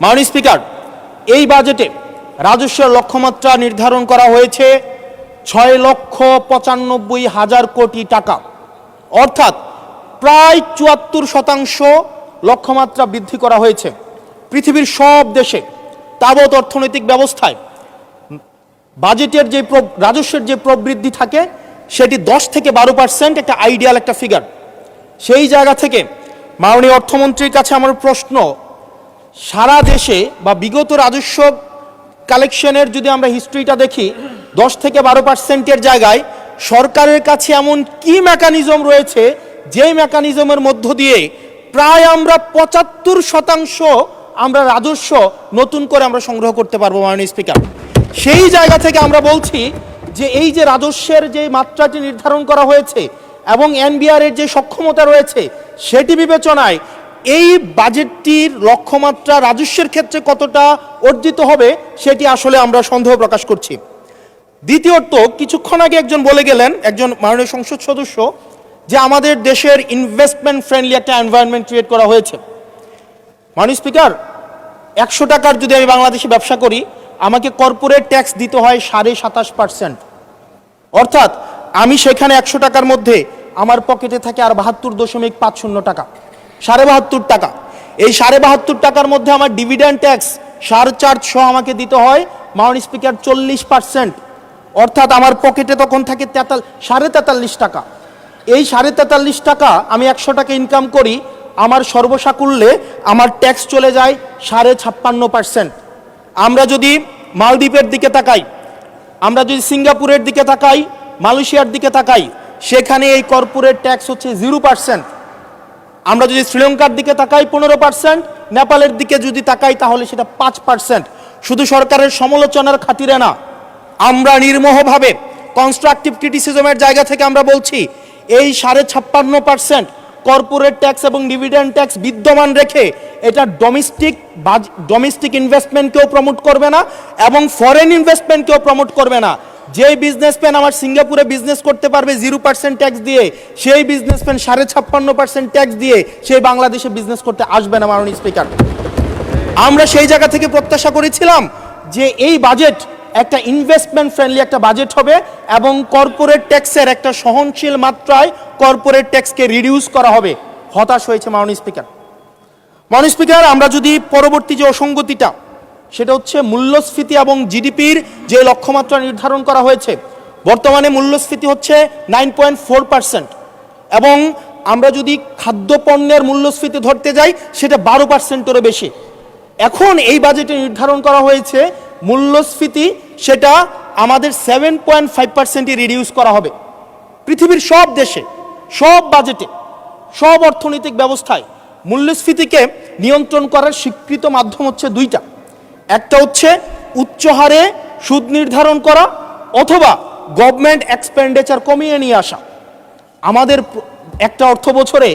মাননীয় স্পিকার, এই বাজেটে রাজস্বের লক্ষ্যমাত্রা নির্ধারণ করা হয়েছে 6,95,000 কোটি টাকা, অর্থাৎ প্রায় 74% লক্ষ্যমাত্রা বৃদ্ধি করা হয়েছে। পৃথিবীর সব দেশে তাবৎ অর্থনৈতিক ব্যবস্থায় বাজেটের যে রাজস্বের যে প্রবৃদ্ধি থাকে সেটি 10 থেকে 12% একটা আইডিয়াল একটা ফিগার। সেই জায়গা থেকে মাননীয় অর্থমন্ত্রীর কাছে আমার প্রশ্ন, সারা দেশে বা বিগত রাজস্ব কালেকশনের যদি আমরা হিস্ট্রিটা দেখি 10 থেকে 12%-এর জায়গায় সরকারের কাছে এমন কি মেকানিজম রয়েছে যেই মেকানিজমের মধ্য দিয়ে প্রায় আমরা 75% আমরা রাজস্ব নতুন করে আমরা সংগ্রহ করতে পারবো। মাননীয় স্পিকার, সেই জায়গা থেকে আমরা বলছি যে এই যে রাজস্বের যে মাত্রাটি নির্ধারণ করা হয়েছে এবং এনবিআর এর যে সক্ষমতা রয়েছে সেটি বিবেচনায় এই বাজেটটির লক্ষ্যমাত্রা রাজস্বের ক্ষেত্রে কতটা অর্জিত হবে সেটি আসলে আমরা সন্দেহ প্রকাশ করছি। দ্বিতীয়ত, কিছুক্ষণ আগে একজন বলে গেলেন, একজন মাননীয় সংসদ সদস্য, যে আমাদের দেশের ইনভেস্টমেন্ট ফ্রেন্ডলি একটা এনভায়রনমেন্ট ক্রিয়েট করা হয়েছে। মাননীয় স্পিকার, 100 টাকার যদি আমি বাংলাদেশে ব্যবসা করি আমাকে কর্পোরেট ট্যাক্স দিতে হয় 27.5%, অর্থাৎ আমি সেখানে 100 টাকার মধ্যে আমার পকেটে থাকে আর 72.50 টাকা, 72.5 টাকা। এই 72.5 টাকার মধ্যে আমার ডিভিডেন্ড ট্যাক্স সারচার্জ সহ আমাকে দিতে হয় মাননীয় স্পিকার 40%, অর্থাৎ আমার পকেটে তখন থাকে 43.5 টাকা। এই 43.5 টাকা আমি 100 টাকা ইনকাম করি, আমার সর্বসাকুল্যে আমার ট্যাক্স চলে যায় 56.5%। আমরা যদি মালদ্বীপের দিকে তাকাই, আমরা যদি সিঙ্গাপুরের দিকে তাকাই, মালয়েশিয়ার দিকে তাকাই, সেখানে এই কর্পোরেট ট্যাক্স হচ্ছে 0%। আমরা যদি শ্রীলঙ্কার দিকে তাকাই 15%, নেপালের দিকে যদি তাকাই তাহলে সেটা 5%। শুধু সরকারের সমালোচনার খাতিরে না, আমরা নির্মোহভাবে কনস্ট্রাকটিভ ক্রিটিসিজমের জায়গা থেকে আমরা বলছি এই 56.5% কর্পোরেট ট্যাক্স এবং ডিভিডেন্ড ট্যাক্স বিদ্যমান রেখে এটা ডোমেস্টিক ইনভেস্টমেন্টকেও প্রমোট করবে না এবং ফরেন ইনভেস্টমেন্টকেও প্রমোট করবে না। যেই বিজনেসম্যান আমার সিঙ্গাপুরে বিজনেস করতে পারবে 0% ট্যাক্স দিয়ে, সেই বিজনেসম্যান 56.5% ট্যাক্স দিয়ে সেই বাংলাদেশে বিজনেস করতে আসবে না। মাননীয় স্পিকার, আমরা সেই জায়গা থেকে প্রত্যাশা করেছিলাম যে এই বাজেট একটা ইনভেস্টমেন্ট ফ্রেন্ডলি একটা বাজেট হবে এবং কর্পোরেট ট্যাক্সের একটা সহনশীল মাত্রায় কর্পোরেট ট্যাক্সকে রিডিউস করা হবে। হতাশ হয়েছে মাননীয় স্পিকার। মাননীয় স্পিকার, আমরা যদি পরবর্তী যে অসঙ্গতিটা সেটা হচ্ছে মূল্যস্ফীতি এবং জিডিপির যে লক্ষ্যমাত্রা নির্ধারণ করা হয়েছে, বর্তমানে মূল্যস্ফীতি হচ্ছে 9.4% এবং আমরা যদি খাদ্যপণ্যের মূল্যস্ফীতি ধরতে যাই সেটা 12%-এরও বেশি। এখন এই বাজেটে নির্ধারণ করা হয়েছে মূল্যস্ফীতি সেটা আমাদের 7.5%-ই রিডিউস করা হবে। পৃথিবীর সব দেশে, সব বাজেটে, সব অর্থনৈতিক ব্যবস্থায় মূল্যস্ফীতিকে নিয়ন্ত্রণ করার স্বীকৃত মাধ্যম হচ্ছে দুইটা। একটা হচ্ছে উচ্চ হারে সুদ নির্ধারণ করা অথবা গভর্নমেন্ট এক্সপেন্ডিচার কমিয়ে নিয়ে আসা। আমাদের একটা অর্থ বছরে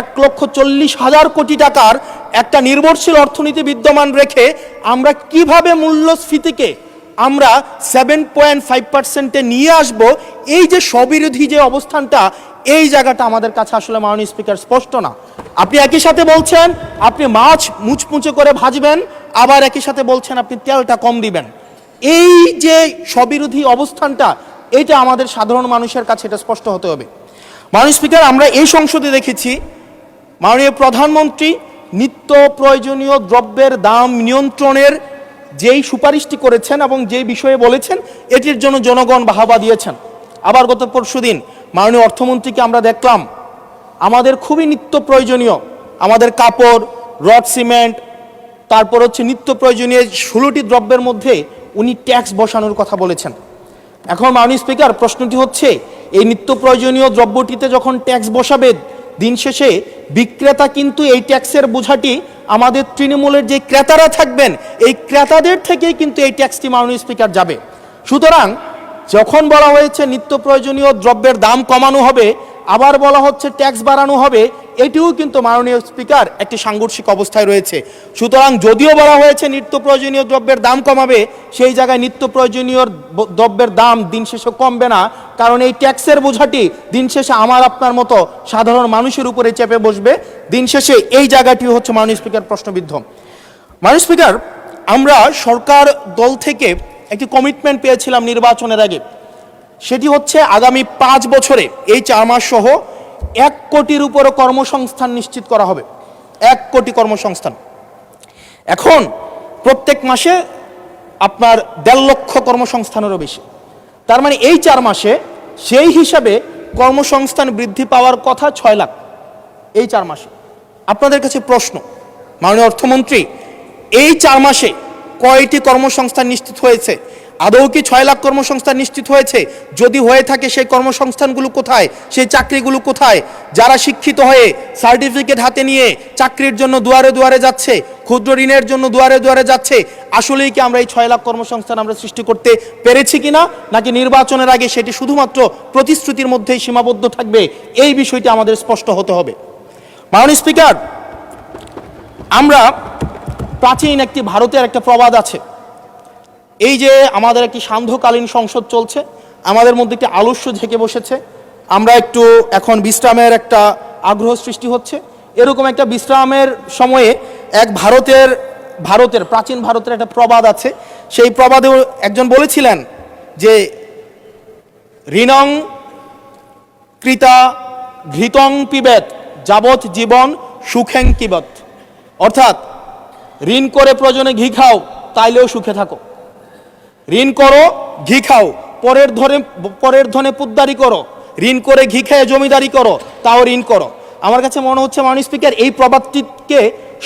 1,40,000 কোটি টাকার একটা নির্ভরশীল অর্থনীতি বিদ্যমান রেখে আমরা কিভাবে মূল্যস্ফীতিকে আমরা 7.5%-এ নিয়ে আসব, এই যে স্ববিরোধী যে অবস্থানটা, এই জায়গাটা আমাদের কাছে আসলে মাননীয় স্পিকার স্পষ্ট না। আপনি একই সাথে বলছেন আপনি মাছ মুচমুচে করে ভাজবেন, আবার একই সাথে বলছেন আপনি তেলটা কম দিবেন। এই যে স্ববিরোধী অবস্থানটা, এটা আমাদের সাধারণ মানুষের কাছে এটা স্পষ্ট হতে হবে। মাননীয় স্পিকার, আমরা এই সংসদে দেখেছি মাননীয় প্রধানমন্ত্রী নিত্য প্রয়োজনীয় দ্রব্যের দাম নিয়ন্ত্রণের যেই সুপারিশটি করেছেন এবং যেই বিষয়ে বলেছেন এটির জন্য জনগণ বাহবা দিয়েছেন। আবার গত পরশুদিন মাননীয় অর্থমন্ত্রীকে আমরা দেখলাম আমাদের খুবই নিত্য প্রয়োজনীয় আমাদের কাপড়, রড সিমেন্ট, তারপর হচ্ছে নিত্য প্রয়োজনীয় 16টি দ্রব্যের মধ্যে উনি ট্যাক্স বসানোর কথা বলেছেন। এখন মাননীয় স্পিকার, প্রশ্নটি হচ্ছে এই নিত্য প্রয়োজনীয় দ্রব্যটিতে যখন ট্যাক্স বসাবে, দিন শেষে বিক্রেতা কিন্তু এই ট্যাক্সের বোঝাটি আমাদের তৃণমূলের যে ক্রেতারা থাকবেন এই ক্রেতাদের থেকেই কিন্তু এই ট্যাক্সটি মাননীয় স্পিকার যাবে। সুতরাং যখন বলা হয়েছে নিত্য প্রয়োজনীয় দ্রব্যের দাম কমানো হবে, আবার বলা হচ্ছে ট্যাক্স বাড়ানো হবে, এটিও কিন্তু মাননীয় স্পিকার একটি সাংঘর্ষিক অবস্থায় রয়েছে। সুতরাং যদিও বলা হয়েছে নিত্য প্রয়োজনীয় দ্রব্যের দাম কমাবে, সেই জায়গায় নিত্য প্রয়োজনীয় দ্রব্যের দাম দিন শেষে কমবে না, কারণ এই ট্যাক্সের বোঝাটি দিন শেষে আমার আপনার মতো সাধারণ মানুষের উপরে চেপে বসবে। দিন শেষে এই জায়গাটি হচ্ছে মাননীয় স্পিকার প্রশ্নবিদ্ধ। মাননীয় স্পিকার, আমরা সরকার দল থেকে একটি কমিটমেন্ট পেয়েছিলাম নির্বাচনের আগে, সেটি হচ্ছে আগামী 5 বছরে এই 4 মাস সহ 1 কোটির উপরে কর্মসংস্থান নিশ্চিত করা হবে। 1 কোটি কর্মসংস্থান। এখন প্রত্যেক মাসে আপনার 1.5 লক্ষ কর্মসংস্থানেরও বেশি। তার মানে এই 4 মাসে সেই হিসাবে কর্মসংস্থান বৃদ্ধি পাওয়ার কথা 6 লাখ এই 4 মাসে। আপনাদের কাছে প্রশ্ন, মাননীয় অর্থমন্ত্রী, এই 4 মাসে কয়টি কর্মসংস্থান নিশ্চিত হয়েছে? আদৌ কি 6 লাখ কর্মসংস্থান নিশ্চিত হয়েছে? যদি হয়ে থাকে সেই কর্মসংস্থানগুলো কোথায়? সেই চাকরিগুলো কোথায়? যারা শিক্ষিত হয়ে সার্টিফিকেট হাতে নিয়ে চাকরির জন্য দুয়ারে দুয়ারে যাচ্ছে, ক্ষুদ্র ঋণের জন্য দুয়ারে দুয়ারে যাচ্ছে, আসলেই কি আমরা এই 6 লাখ কর্মসংস্থান আমরা সৃষ্টি করতে পেরেছি কিনা, নাকি নির্বাচনের আগে সেটি শুধুমাত্র প্রতিশ্রুতির মধ্যেই সীমাবদ্ধ থাকবে? এই বিষয়টি আমাদের স্পষ্ট হতে হবে। মাননীয় স্পিকার, আমরা প্রাচীন একটি ভারতের একটা প্রবাদ আছে, এই যে আমাদের একটি সান্ধ্যকালীন সংসদ চলছে, আমাদের মধ্যে একটি আলস্য ঝেঁকে বসেছে, আমরা একটু এখন বিশ্রামের একটা আগ্রহ সৃষ্টি হচ্ছে। এরকম একটা বিশ্রামের সময়ে এক ভারতের প্রাচীন ভারতের একটা প্রবাদ আছে। সেই প্রবাদে একজন বলেছিলেন যে ঋণং কৃতা ঘৃতং পিবেত যাবৎ জীবন সুখেং কিবত। অর্থাৎ ঋণ করে প্রয়োজনে ঘি খাও, তাইলেও সুখে থাকো। ঋণ করো, ঘি খাও, পরের ধনে পুদ্দারি করো, ঋণ করে ঘি খেয়ে জমিদারি করো, তাও ঋণ করো। আমার কাছে মনে হচ্ছে মাননীয় স্পিকার, এই প্রবাদটিকে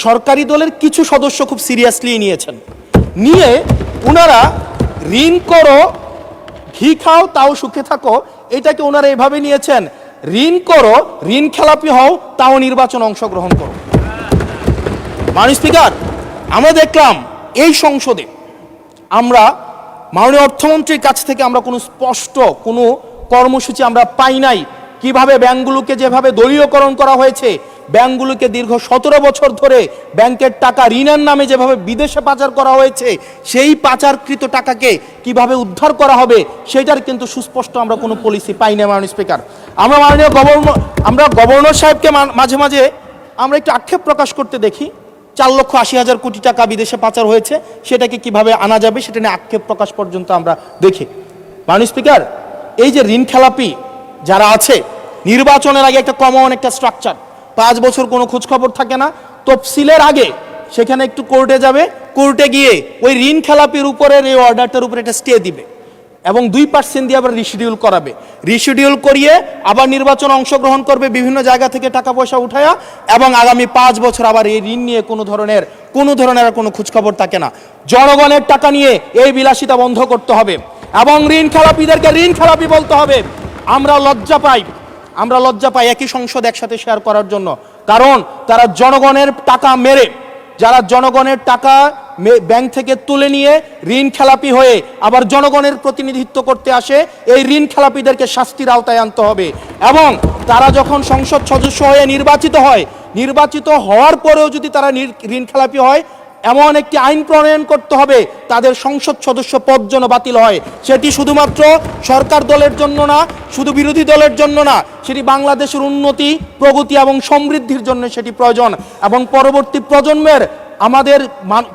সরকারি দলের কিছু সদস্য খুব সিরিয়াসলি নিয়েছেন। নিয়ে ওনারা ঋণ করো, ঘি খাও, তাও সুখে থাকো, এটাকে ওনারা এভাবে নিয়েছেন, ঋণ করো, ঋণ খেলাপি হও, তাও নির্বাচন অংশগ্রহণ করো। মাননীয় স্পিকার, আমরা দেখলাম এই সংসদে আমরা মাননীয় অর্থমন্ত্রীর কাছ থেকে আমরা কোনো স্পষ্ট কোনো কর্মসূচি আমরা পাই নাই। কিভাবে ব্যাংকগুলোকে যেভাবে দলীয়করণ করা হয়েছে, ব্যাংকগুলোকে দীর্ঘ 17 বছর ধরে ব্যাংকের টাকা ঋণের নামে যেভাবে বিদেশে পাচার করা হয়েছে, সেই পাচারকৃত টাকাকে কিভাবে উদ্ধার করা হবে সেটার কিন্তু সুস্পষ্ট আমরা কোনো পলিসি পাই না। মাননীয় স্পিকার, আমরা গভর্নর সাহেবকে মাঝে মাঝে আমরা একটু আক্ষেপ প্রকাশ করতে দেখি, 4,80,000 কোটি টাকা বিদেশে পাচার হয়েছে, সেটাকে কিভাবে আনা যাবে সেটা নিয়ে আক্ষেপ প্রকাশ পর্যন্ত আমরা দেখি। মাননীয় স্পিকার, এই যে ঋণ খেলাপি যারা আছে, নির্বাচনের আগে একটা কমন একটা স্ট্রাকচার, 5 বছর কোনো খোঁজখবর থাকে না, তফসিলের আগে সেখানে একটু কোর্টে যাবে, কোর্টে গিয়ে ওই ঋণ খেলাপির উপরের এই অর্ডারটার উপরে একটা স্টে দিবে এবং 2% দিয়ে আবার রিশিডিউল করাবে। রিশিডিউল করিয়ে আবার নির্বাচন অংশগ্রহণ করবে, বিভিন্ন জায়গা থেকে টাকা পয়সা উঠায়া, এবং আগামী 5 বছর আবার এই ঋণ নিয়ে কোনো ধরনের আর কোনো খোঁজখবর থাকে না। জনগণের টাকা নিয়ে এই বিলাসিতা বন্ধ করতে হবে এবং ঋণ খেলাপিদেরকে ঋণ খেলাপি বলতে হবে। আমরা লজ্জা পাই একই সংসদ একসাথে শেয়ার করার জন্য, কারণ তারা জনগণের টাকা মেরে, যারা জনগণের টাকা ব্যাংক থেকে তুলে নিয়ে ঋণ খেলাপি হয়ে আবার জনগণের প্রতিনিধিত্ব করতে আসে, এই ঋণ খেলাপিদেরকে শাস্তির আওতায় আনতে হবে। এবং তারা যখন সংসদ সদস্য হয়ে নির্বাচিত হওয়ার পরেও যদি তারা ঋণ খেলাপি হয়, এমন একটি আইন প্রণয়ন করতে হবে তাদের সংসদ সদস্য পদ যেন বাতিল হয়। সেটি শুধুমাত্র সরকার দলের জন্য না, শুধু বিরোধী দলের জন্য না, সেটি বাংলাদেশের উন্নতি, প্রগতি এবং সমৃদ্ধির জন্য সেটি প্রয়োজন। এবং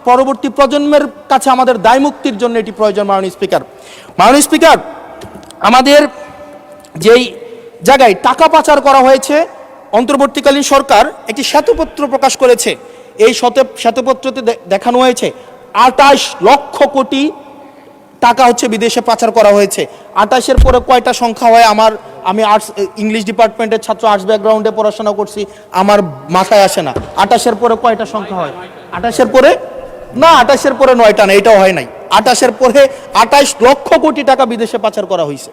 পরবর্তী প্রজন্মের কাছে আমাদের দায়মুক্তির জন্য এটি প্রয়োজন। মাননীয় স্পিকার, আমাদের যেই জায়গায় টাকা পাচার করা হয়েছে, অন্তর্বর্তীকালীন সরকার একটি শ্বেতপত্র প্রকাশ করেছে। এই শ্বেতপত্রতে দেখানো হয়েছে 28 লক্ষ কোটি টাকা হচ্ছে বিদেশে পাচার করা হয়েছে। 28-এর পরে কয়টা সংখ্যা হয়, আমি আর্টস ইংলিশ ডিপার্টমেন্টের ছাত্র, আর্টস ব্যাকগ্রাউন্ডে পড়াশোনা করছি, আমার মাথায় আসে না 28-এর পরে কয়টা সংখ্যা হয়। 28-এর পরে 9টা না, এটাও হয় নাই। 28-এর পরে 28 লক্ষ কোটি টাকা বিদেশে পাচার করা হয়েছে।